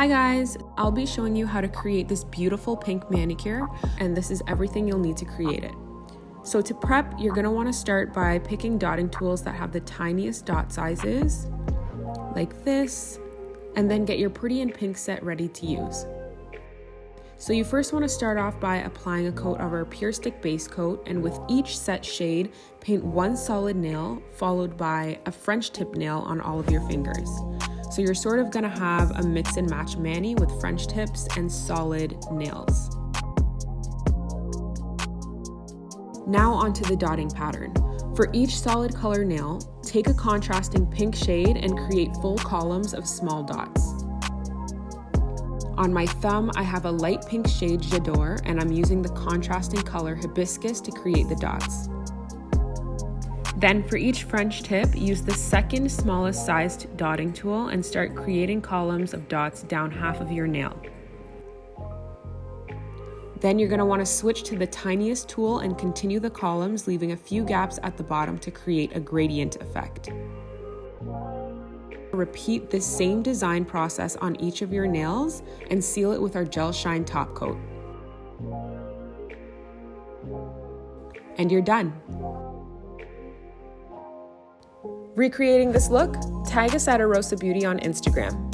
Hi guys, I'll be showing you how to create this beautiful pink manicure, and this is everything you'll need to create it. So to prep, you're going to want to start by picking dotting tools that have the tiniest dot sizes, like this, and then get your pretty and pink set ready to use. So you first want to start off by applying a coat of our Pure Stick base coat, and with each set shade, paint one solid nail followed by a French tip nail on all of your fingers. So you're sort of gonna have a mix and match mani with French tips and solid nails. Now onto the dotting pattern. For each solid color nail, take a contrasting pink shade and create full columns of small dots. On my thumb, I have a light pink shade J'adore, and I'm using the contrasting color Hibiscus to create the dots. Then for each French tip, use the second smallest sized dotting tool and start creating columns of dots down half of your nail. Then you're going to want to switch to the tiniest tool and continue the columns, leaving a few gaps at the bottom to create a gradient effect. Repeat this same design process on each of your nails and seal it with our Gel Shine top coat. And you're done. Recreating this look? Tag us at Orosa Beauty on Instagram.